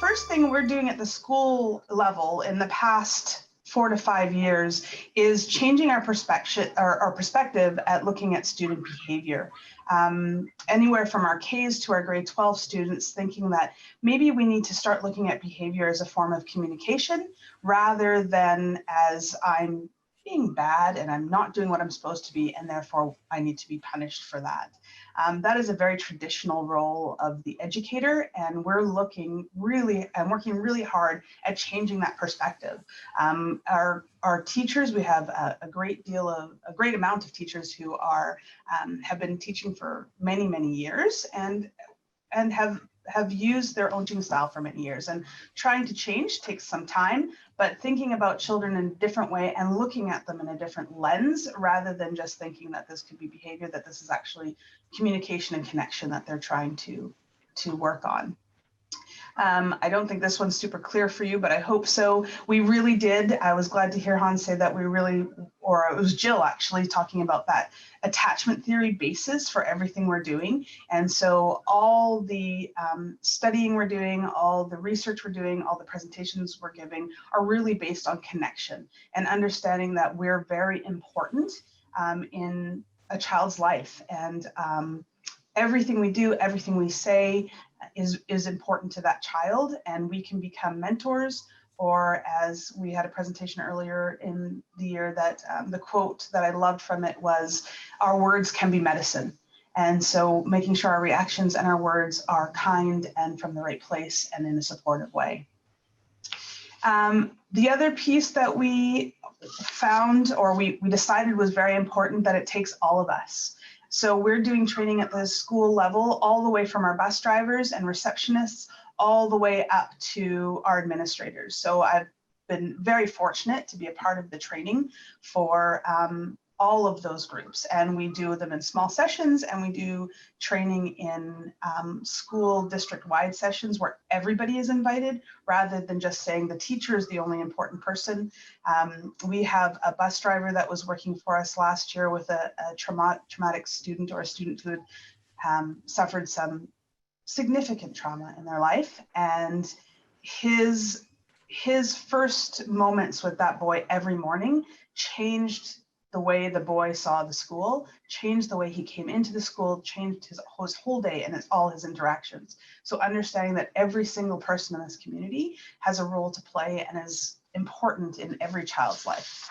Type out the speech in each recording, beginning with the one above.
first thing we're doing at the school level in the past 4 to 5 years is changing our perspective at looking at student behavior. Anywhere from our Ks to our grade 12 students, thinking that maybe we need to start looking at behavior as a form of communication rather than as I'm being bad and I'm not doing what I'm supposed to be, and therefore I need to be punished for that. That is a very traditional role of the educator, and we're looking really and working really hard at changing that perspective. Our teachers, we have a great amount of teachers who have been teaching for many years and have used their own teaching style for many years, and trying to change takes some time, but thinking about children in a different way and looking at them in a different lens rather than just thinking that this could be behavior, that this is actually communication and connection that they're trying to work on. I don't think this one's super clear for you, but I hope so. We really did. I was glad to hear Hans say that or it was Jill actually talking about that attachment theory basis for everything we're doing. And so all the studying we're doing, all the research we're doing, all the presentations we're giving are really based on connection and understanding that we're very important in a child's life. And everything we do, everything we say is important to that child, and we can become mentors, or as we had a presentation earlier in the year that the quote that I loved from it was, our words can be medicine. And so making sure our reactions and our words are kind and from the right place and in a supportive way. The other piece that we found, or we decided was very important, that it takes all of us. So we're doing training at the school level, all the way from our bus drivers and receptionists, all the way up to our administrators. So I've been very fortunate to be a part of the training for all of those groups. And we do them in small sessions, and we do training in school district-wide sessions where everybody is invited, rather than just saying the teacher is the only important person. We have a bus driver that was working for us last year with a traumatic student, or a student who had suffered some significant trauma in their life. And his first moments with that boy every morning changed the way the boy saw the school, changed the way he came into the school, changed his whole day and all his interactions. So understanding that every single person in this community has a role to play and is important in every child's life.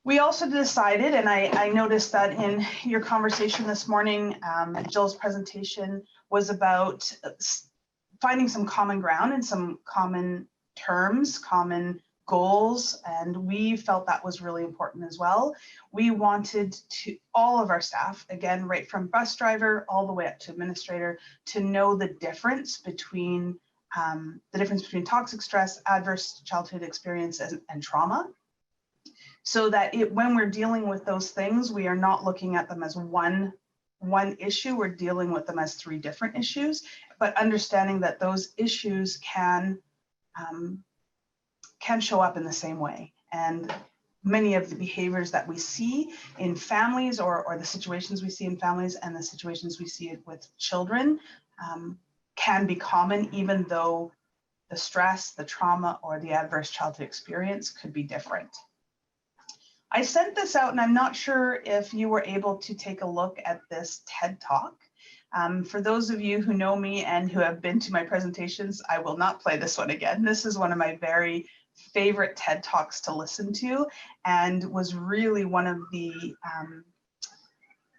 We also decided, and I noticed that in your conversation this morning, Jill's presentation was about finding some common ground and some common terms, common goals, and we felt that was really important as well. We wanted all of our staff, again, right from bus driver all the way up to administrator, to know the difference between toxic stress, adverse childhood experience, and trauma, so that when we're dealing with those things, we are not looking at them as one issue. We're dealing with them as 3 different issues, but understanding that those issues can show up in the same way. And many of the behaviors that we see in families, or the situations we see in families and the situations we see with children, can be common, even though the stress, the trauma, or the adverse childhood experience could be different. I sent this out, and I'm not sure if you were able to take a look at this TED Talk. For those of you who know me and who have been to my presentations, I will not play this one again. This is one of my very favorite TED Talks to listen to, and was really one of the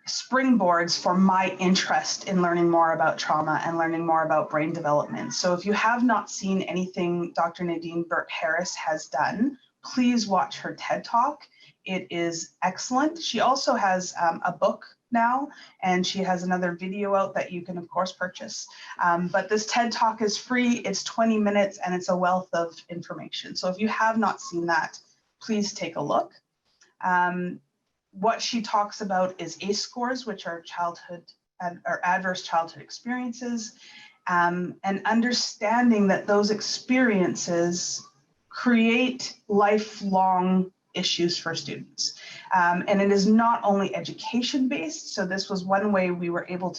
springboards for my interest in learning more about trauma and learning more about brain development. So if you have not seen anything Dr. Nadine Burke-Harris has done, please watch her TED Talk. It is excellent. She also has a book now, and she has another video out that you can of course purchase. But this TED Talk is free, it's 20 minutes, and it's a wealth of information. So if you have not seen that, please take a look. What she talks about is ACE scores, which are adverse childhood experiences, and understanding that those experiences create lifelong issues for students. And it is not only education based. So this was one way we were able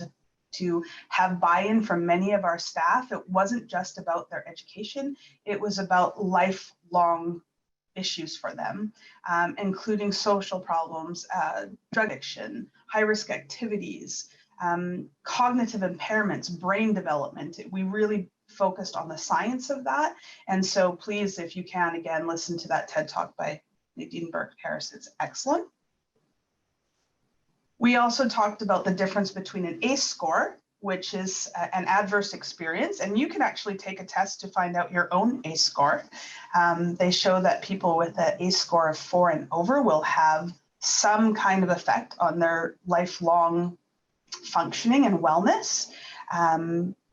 to have buy-in from many of our staff. It wasn't just about their education, it was about lifelong issues for them, including social problems, drug addiction, high-risk activities, cognitive impairments, brain development. We really focused on the science of that. And so please, if you can, again, listen to that TED Talk by Nadine Burke-Harris. It's excellent. We also talked about the difference between an ACE score, which is an adverse experience, and you can actually take a test to find out your own ACE score. They show that people with an ACE score of 4 and over will have some kind of effect on their lifelong functioning and wellness.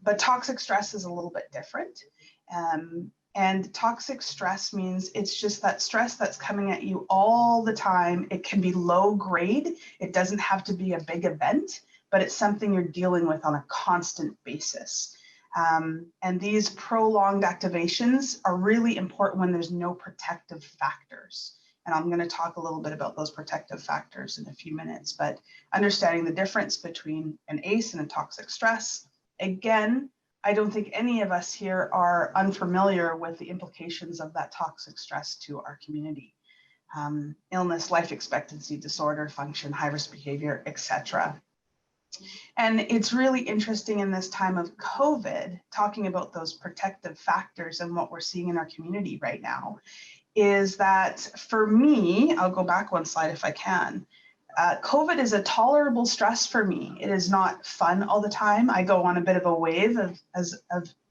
But toxic stress is a little bit different. And toxic stress means it's just that stress that's coming at you all the time. It can be low grade. It doesn't have to be a big event, but it's something you're dealing with on a constant basis. And these prolonged activations are really important when there's no protective factors. And I'm going to talk a little bit about those protective factors in a few minutes, but understanding the difference between an ACE and a toxic stress. Again, I don't think any of us here are unfamiliar with the implications of that toxic stress to our community. Illness, life expectancy, disorder, function, high-risk behavior, etc. And it's really interesting in this time of COVID, talking about those protective factors and what we're seeing in our community right now, is that for me, I'll go back one slide if I can. COVID is a tolerable stress for me. It is not fun all the time. I go on a bit of a wave of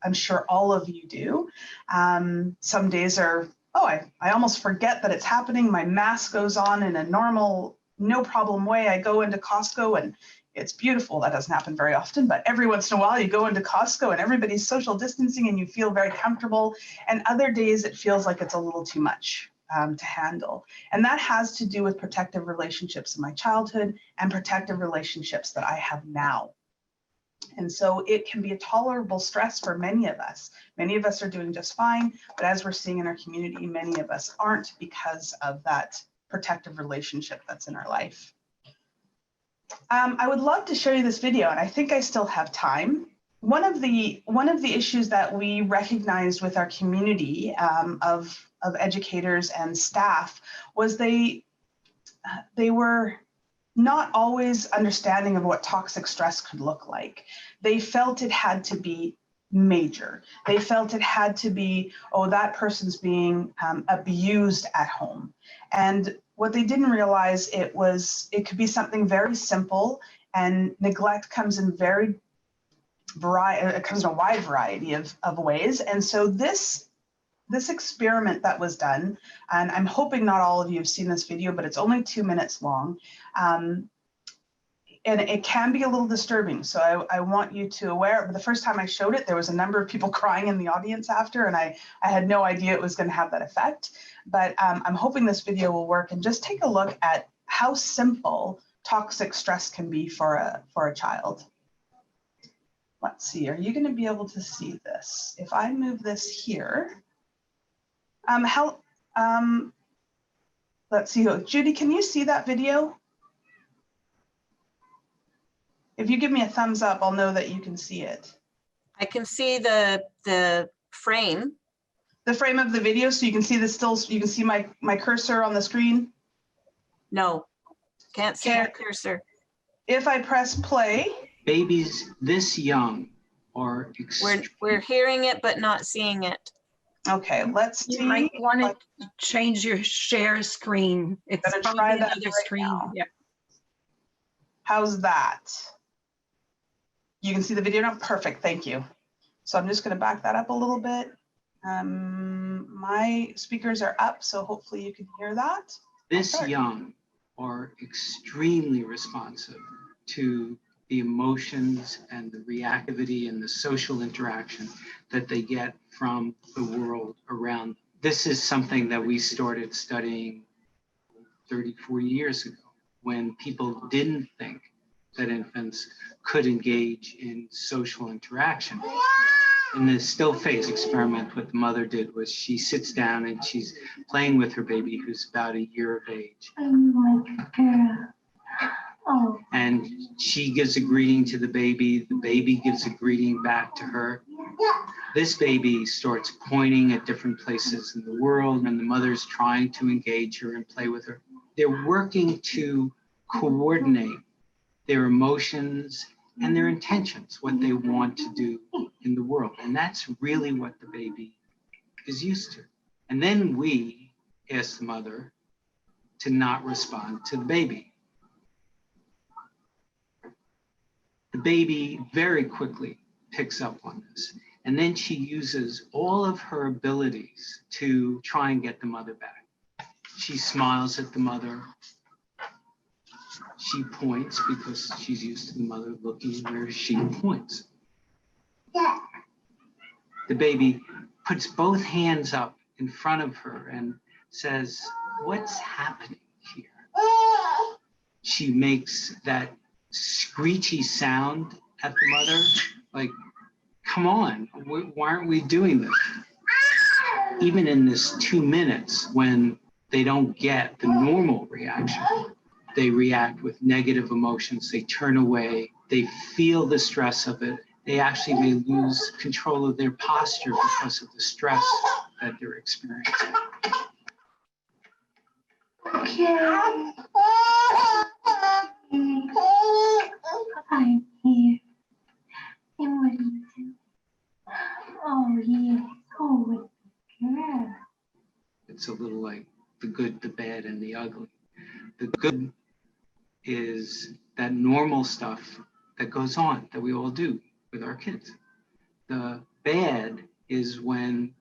I'm sure all of you do. Some days are, I almost forget that it's happening. My mask goes on in a normal, no problem way. I go into Costco and it's beautiful. That doesn't happen very often, but every once in a while you go into Costco and everybody's social distancing and you feel very comfortable. And other days it feels like it's a little too much to handle. And that has to do with protective relationships in my childhood and protective relationships that I have now. And so it can be a tolerable stress for many of us. Many of us are doing just fine, but as we're seeing in our community, many of us aren't because of that protective relationship that's in our life. I would love to show you this video, and I think I still have time. One of the issues that we recognized with our community of educators and staff was they were not always understanding of what toxic stress could look like. They felt it had to be major. They felt it had to be, that person's being abused at home. And what they didn't realize it could be something very simple, and neglect comes in it comes in a wide variety of ways. And so this experiment that was done, and I'm hoping not all of you have seen this video, but it's only 2 minutes long. And it can be a little disturbing. So I want you to aware, but the first time I showed it, there was a number of people crying in the audience after, and I had no idea it was going to have that effect. But I'm hoping this video will work, and just take a look at how simple toxic stress can be for a child. Let's see, are you going to be able to see this? If I move this here, let's see, Judy, can you see that video? If you give me a thumbs up, I'll know that you can see it. I can see the frame. The frame of the video, so you can see you can see my cursor on the screen? No, can't see your cursor. If I press play. Babies this young are we're hearing it but not seeing it. Okay, let's see. You might want to change your share screen. It's probably another screen. Now. Yeah. How's that? You can see the video now? Perfect, thank you. So I'm just going to back that up a little bit. My speakers are up, so hopefully you can hear that. This young are extremely responsive to the emotions and the reactivity and the social interaction that they get from the world around them. This is something that we started studying 34 years ago, when people didn't think that infants could engage in social interaction. In the still phase experiment, what the mother did was she sits down and she's playing with her baby who's about a year of age. Oh. And she gives a greeting to the baby gives a greeting back to her. This baby starts pointing at different places in the world, and the mother's trying to engage her and play with her. They're working to coordinate their emotions and their intentions, what they want to do in the world. And that's really what the baby is used to. And then we ask the mother to not respond to the baby. The baby very quickly picks up on this. And then she uses all of her abilities to try and get the mother back. She smiles at the mother. She points because she's used to the mother looking where she points. The baby puts both hands up in front of her and says, "What's happening here?" She makes that screechy sound at the mother, like, "Come on, why aren't we doing this?" Even in this 2 minutes, when they don't get the normal reaction, they react with negative emotions, they turn away, they feel the stress of it. They actually may lose control of their posture because of the stress that they're experiencing. Okay. I'm here. And what do you do? Oh, yes. Oh, good. It's a little like the good, the bad, and the ugly. The good is that normal stuff that goes on, that we all do with our kids. The bad is when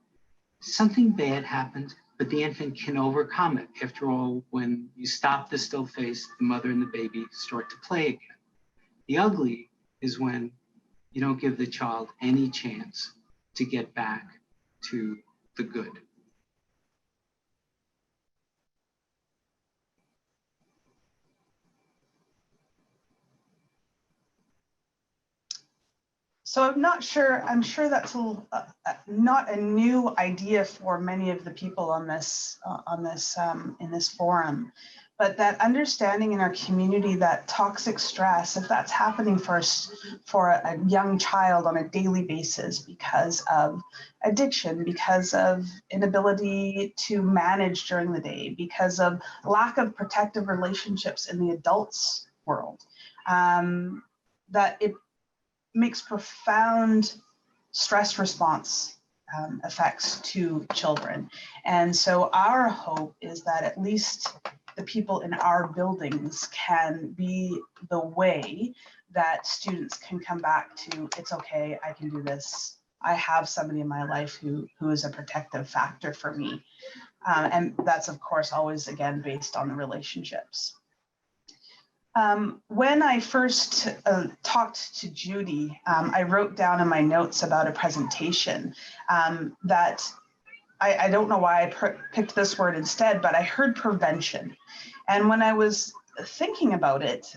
something bad happens, but the infant can overcome it. After all, when you stop the still face, the mother and the baby start to play again. The ugly is when you don't give the child any chance to get back to the good. So I'm sure that's not a new idea for many of the people on this in this forum, but that understanding in our community that toxic stress, if that's happening for a young child on a daily basis because of addiction, because of inability to manage during the day, because of lack of protective relationships in the adults world, that it makes profound stress response effects to children. And so our hope is that at least the people in our buildings can be the way that students can come back to, it's okay, I can do this. I have somebody in my life who is a protective factor for me. And that's, of course, always, again, based on the relationships. When I first talked to Judy, I wrote down in my notes about a presentation that I don't know why I picked this word instead, but I heard prevention. And when I was thinking about it,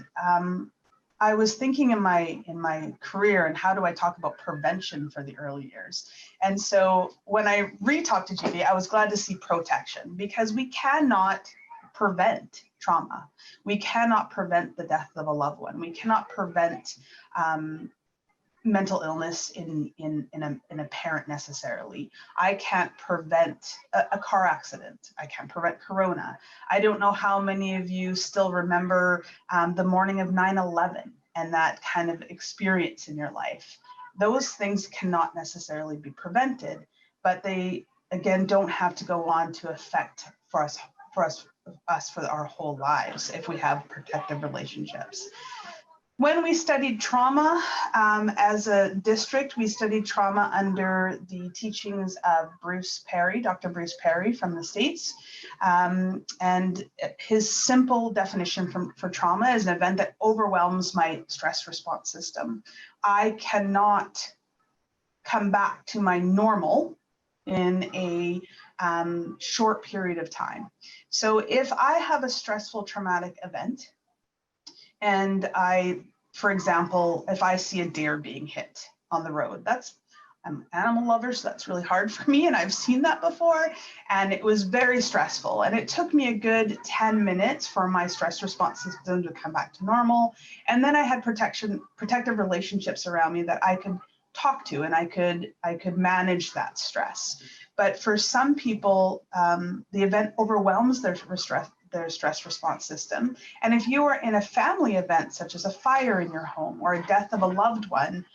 I was thinking in my career and how do I talk about prevention for the early years. And so when I re-talked to Judy, I was glad to see protection, because we cannot prevent trauma. We cannot prevent the death of a loved one. We cannot prevent mental illness in a parent necessarily. I can't prevent a car accident. I can't prevent corona. I don't know how many of you still remember the morning of 9/11 and that kind of experience in your life. Those things cannot necessarily be prevented, but they, again, don't have to go on to affect for our whole lives if we have protective relationships. When we studied trauma as a district, we studied trauma under the teachings of Bruce Perry, Dr. Bruce Perry from the States. And his simple definition for trauma is an event that overwhelms my stress response system. I cannot come back to my normal in a short period of time. So if I have a stressful traumatic event, and for example, if I see a deer being hit on the road, I'm an animal lover, so that's really hard for me, and I've seen that before, and it was very stressful. And it took me a good 10 minutes for my stress response system to come back to normal. And then I had protective relationships around me that I could talk to, and I could manage that stress. But for some people, the event overwhelms their stress response system. And if you are in a family event, such as a fire in your home or a death of a loved one,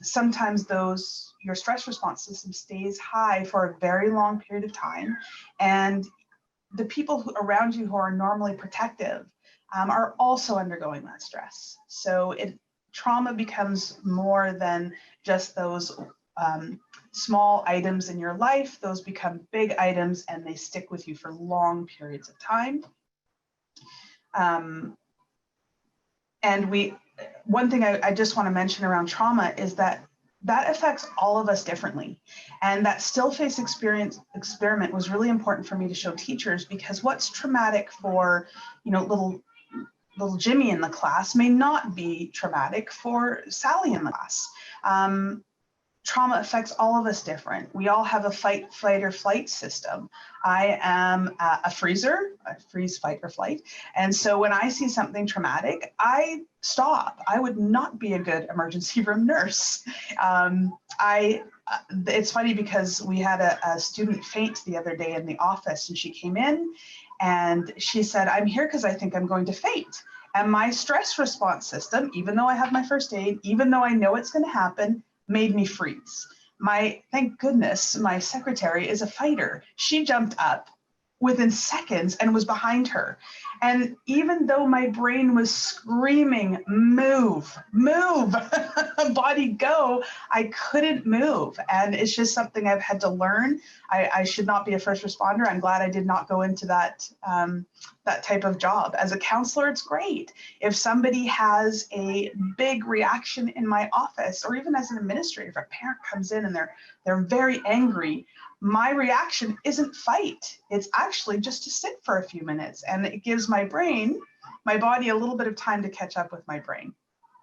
sometimes your stress response system stays high for a very long period of time. And the people around you who are normally protective are also undergoing that stress. So trauma becomes more than just those small items in your life. Those become big items, and they stick with you for long periods of time. And one thing I just want to mention around trauma is that affects all of us differently. And that still face experiment was really important for me to show teachers, because what's traumatic for, little Jimmy in the class may not be traumatic for Sally in the class. Trauma affects all of us different. We all have a fight, flight, or flight system. I am a freezer, a freeze, fight, or flight. And so when I see something traumatic, I stop. I would not be a good emergency room nurse. It's funny because we had a student faint the other day in the office, and she came in and she said, "I'm here because I think I'm going to faint." And my stress response system, even though I have my first aid, even though I know it's going to happen, made me freeze. Thank goodness, my secretary is a fighter. She jumped up within seconds and was behind her. And even though my brain was screaming, "Move, move, body go," I couldn't move. And it's just something I've had to learn. I should not be a first responder. I'm glad I did not go into that type of job. As a counselor, it's great. If somebody has a big reaction in my office, or even as an administrator, if a parent comes in and they're very angry, my reaction isn't fight. It's actually just to sit for a few minutes, and it gives my body a little bit of time to catch up with my brain.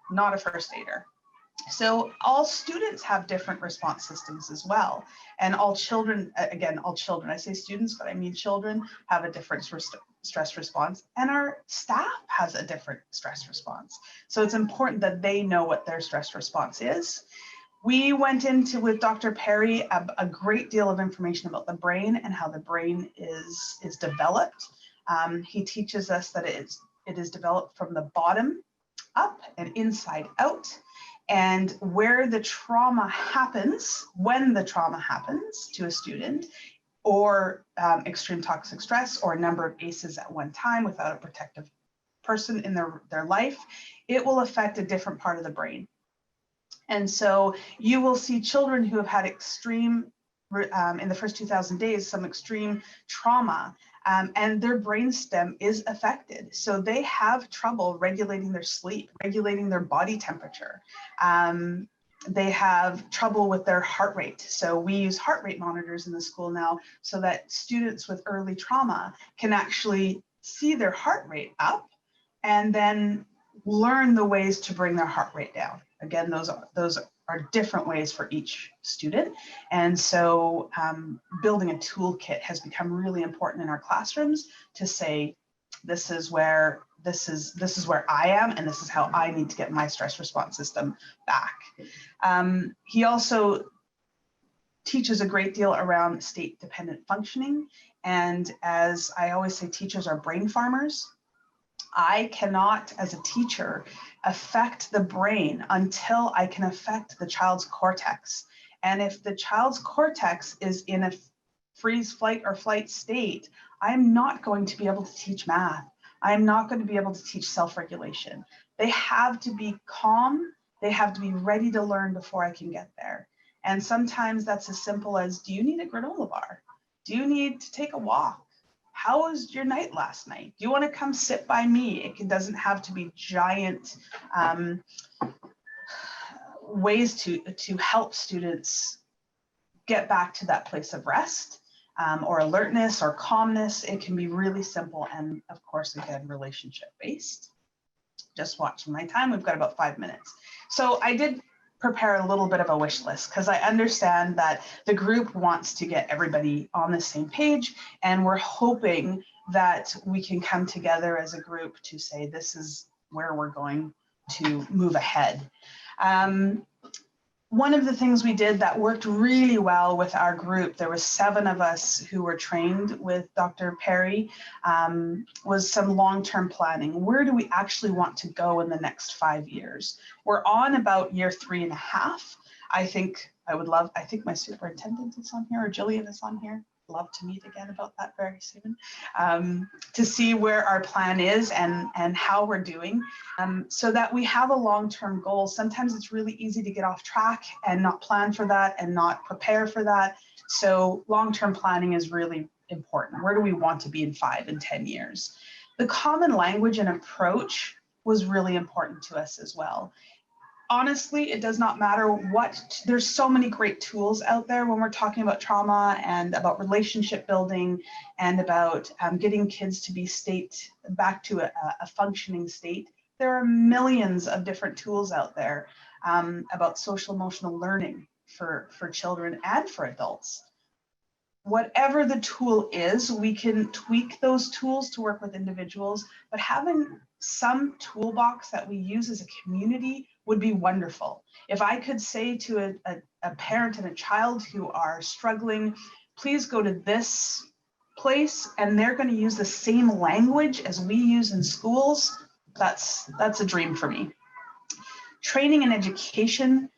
Not a first aider. So all students have different response systems as well. And all children, I say students, but I mean children, have a different stress response, and our staff has a different stress response. So it's important that they know what their stress response is. We went into, with Dr. Perry, a great deal of information about the brain and how the brain is developed. He teaches us that it is developed from the bottom up and inside out, and where the trauma happens, when the trauma happens to a student, or extreme toxic stress, or a number of ACEs at one time without a protective person in their life, it will affect a different part of the brain. And so you will see children who have had extreme, in the first 2,000 days, some extreme trauma, and their brainstem is affected. So they have trouble regulating their sleep, regulating their body temperature. They have trouble with their heart rate. So we use heart rate monitors in the school now, so that students with early trauma can actually see their heart rate up and then learn the ways to bring their heart rate down. Again, those are different ways for each student. And so building a toolkit has become really important in our classrooms to say, this is where I am, and this is how I need to get my stress response system back. He also teaches a great deal around state-dependent functioning. And as I always say, teachers are brain farmers. I cannot, as a teacher, affect the brain until I can affect the child's cortex. And if the child's cortex is in a freeze, flight, or flight state, I'm not going to be able to teach math. I'm not going to be able to teach self-regulation. They have to be calm. They have to be ready to learn before I can get there. And sometimes that's as simple as, do you need a granola bar? Do you need to take a walk? How was your night last night? Do you want to come sit by me? It doesn't have to be giant ways to help students get back to that place of rest or alertness or calmness. It can be really simple, and of course, again, relationship based. Just watching my time, we've got about 5 minutes. So I did prepare a little bit of a wish list, because I understand that the group wants to get everybody on the same page, and we're hoping that we can come together as a group to say this is where we're going to move ahead. One of the things we did that worked really well with our group, there was 7 of us who were trained with Dr. Perry, was some long-term planning. Where do we actually want to go in the next 5 years? We're on about year 3.5. I think my superintendent is on here, or Jillian is on here. Love to meet again about that very soon, to see where our plan is and how we're doing, so that we have a long-term goal. Sometimes it's really easy to get off track and not plan for that and not prepare for that. So long-term planning is really important. Where do we want to be in 5 and 10 years? The common language and approach was really important to us as well. Honestly, it does not matter what, there's so many great tools out there when we're talking about trauma and about relationship building and about getting kids to be back to a functioning state. There are millions of different tools out there about social emotional learning for children and for adults. Whatever the tool is, we can tweak those tools to work with individuals, but having some toolbox that we use as a community would be wonderful. If I could say to a parent and a child who are struggling, please go to this place, and they're going to use the same language as we use in schools, that's a dream for me. Training and education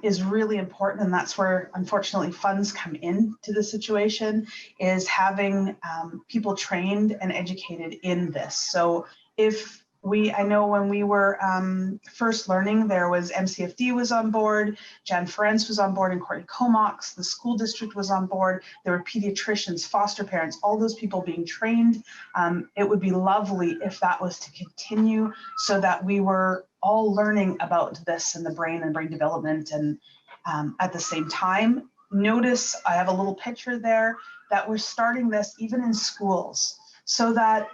is really important, and that's where unfortunately funds come into the situation, is having people trained and educated in this. So I know when we were first learning, there was MCFD was on board, Jan Ferenc was on board, and Courtney Comox, the school district was on board, there were pediatricians, foster parents, all those people being trained. It would be lovely if that was to continue, so that we were all learning about this and the brain and brain development, and at the same time. Notice I have a little picture there that we're starting this even in schools, so that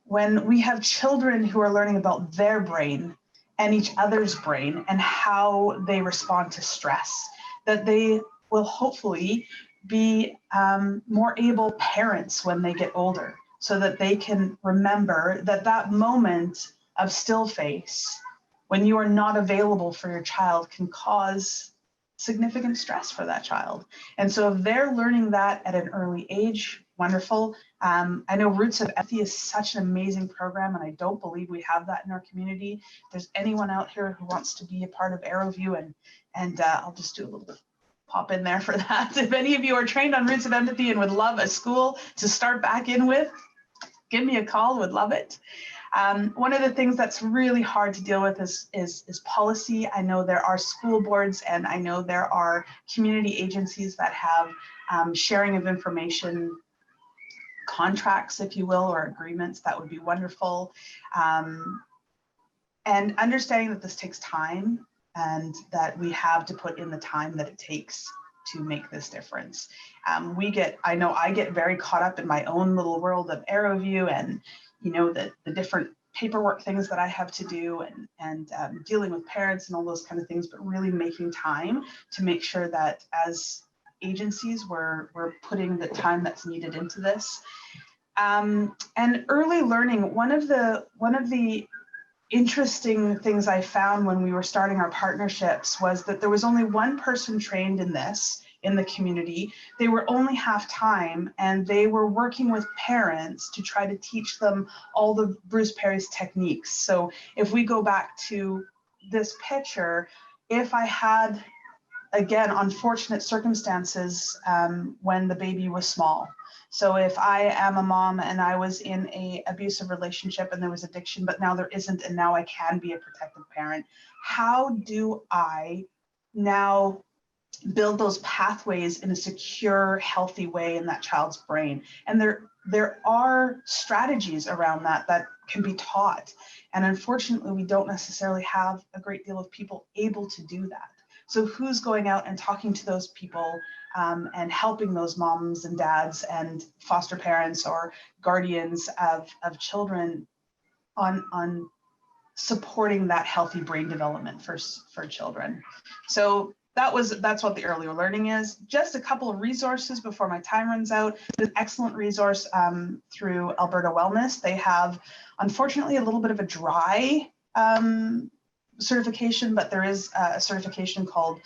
when we have children who are learning about their brain and each other's brain and how they respond to stress, that they will hopefully be more able parents when they get older, so that they can remember that moment of still face when you are not available for your child can cause significant stress for that child. And so if they're learning that at an early age, wonderful. I know Roots of Empathy is such an amazing program, and I don't believe we have that in our community. If there's anyone out here who wants to be a part of ArrowView, and I'll just do a little pop in there for that. If any of you are trained on Roots of Empathy and would love a school to start back in with, give me a call, would love it. One of the things that's really hard to deal with is policy. I know there are school boards, and I know there are community agencies that have sharing of information contracts, if you will, or agreements. That would be wonderful. And understanding that this takes time, and that we have to put in the time that it takes to make this difference. I know I get very caught up in my own little world of ArrowView, and the different paperwork things that I have to do, and dealing with parents and all those kind of things, but really making time to make sure that as agencies we're putting the time that's needed into this. And early learning, one of the interesting things I found when we were starting our partnerships was that there was only one person trained in this in the community. They were only half-time, and they were working with parents to try to teach them all the Bruce Perry's techniques. So if we go back to this picture, if I had, again, unfortunate circumstances when the baby was small. So if I am a mom and I was in an abusive relationship and there was addiction, but now there isn't, and now I can be a protective parent, how do I now build those pathways in a secure, healthy way in that child's brain? And there are strategies around that can be taught. And unfortunately, we don't necessarily have a great deal of people able to do that. So who's going out and talking to those people and helping those moms and dads and foster parents or guardians of children on supporting that healthy brain development for children. So that's what the earlier learning is. Just a couple of resources before my time runs out. An excellent resource through Alberta Wellness. They have, unfortunately, a little bit of a dry certification, but there is a certification called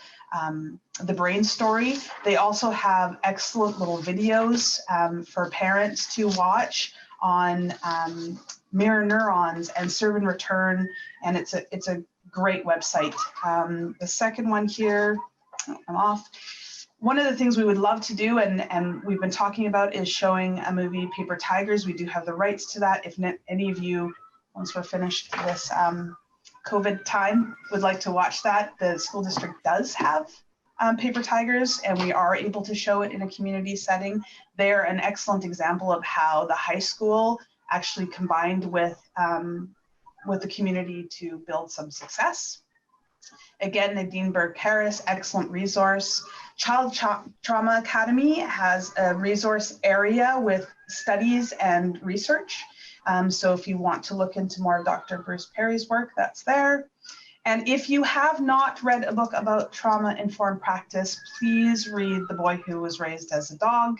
the Brain Story. They also have excellent little videos for parents to watch on mirror neurons and serve and return, and it's a great website. The second one here, I'm off. One of the things we would love to do, and we've been talking about, is showing a movie, Paper Tigers. We do have the rights to that. If any of you, once we're finished this COVID time, would like to watch that, the school district does have Paper Tigers, and we are able to show it in a community setting. They're an excellent example of how the high school actually combined with the community to build some success. Again, Nadine Burke-Harris, excellent resource. Child Trauma Academy has a resource area with studies and research. So if you want to look into more of Dr. Bruce Perry's work, that's there. And if you have not read a book about trauma-informed practice, please read The Boy Who Was Raised as a Dog.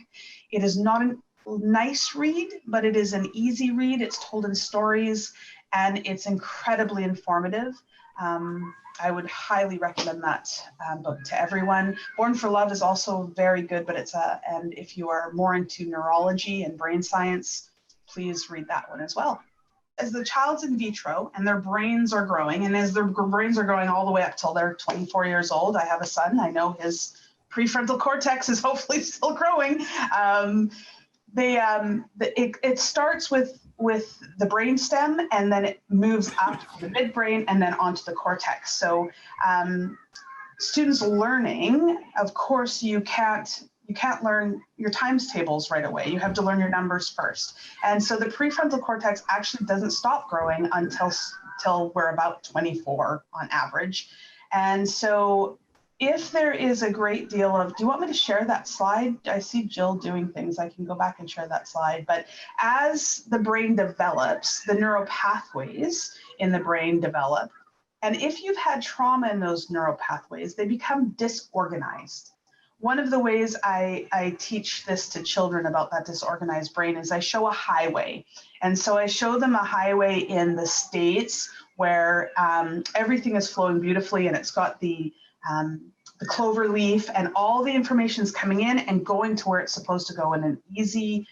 It is not a nice read, but it is an easy read. It's told in stories, and it's incredibly informative. I would highly recommend that book to everyone. Born for Love is also very good, but and if you are more into neurology and brain science, please read that one as well. As the child's in vitro and their brains are growing, and as their brains are growing all the way up till they're 24 years old, I have a son, I know his prefrontal cortex is hopefully still growing. It starts with the brainstem, and then it moves up to the midbrain and then onto the cortex. So students learning, of course, you can't learn your times tables right away. You have to learn your numbers first. And so the prefrontal cortex actually doesn't stop growing until we're about 24 on average. And so if there is a great deal of, do you want me to share that slide? I see Jill doing things. I can go back and share that slide. But as the brain develops, the neural pathways in the brain develop. And if you've had trauma in those neural pathways, they become disorganized. One of the ways I teach this to children about that disorganized brain is I show a highway. And so I show them a highway in the States where everything is flowing beautifully, and it's got the clover leaf, and all the information is coming in and going to where it's supposed to go in an easy,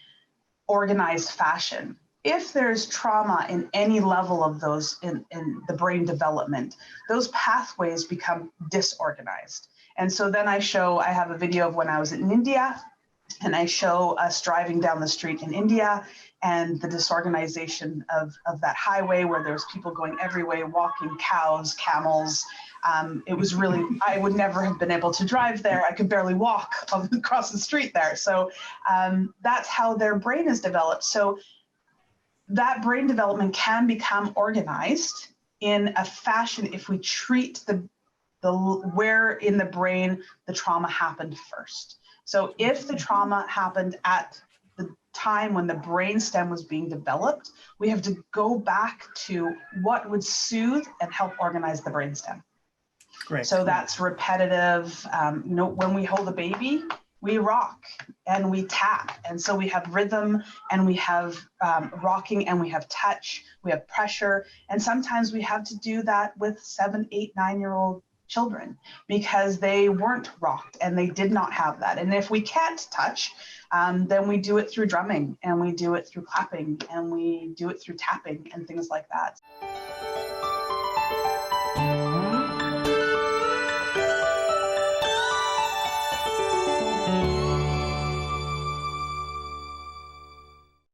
organized fashion. If there's trauma in any level of those in the brain development, those pathways become disorganized. And so then I have a video of when I was in India, and I show us driving down the street in India and the disorganization of that highway where there's people going every way, walking, cows, camels. It was really, I would never have been able to drive there. I could barely walk across the street there. So that's how their brain is developed. So that brain development can become organized in a fashion if we treat the where in the brain the trauma happened first. So if the trauma happened at the time when the brain stem was being developed, we have to go back to what would soothe and help organize the brain stem. Great. So that's repetitive. When we hold a baby, we rock and we tap. And so we have rhythm, and we have rocking, and we have touch, we have pressure. And sometimes we have to do that with 7, 8, 9-year-old children because they weren't rocked and they did not have that. And if we can't touch, then we do it through drumming, and we do it through clapping, and we do it through tapping and things like that.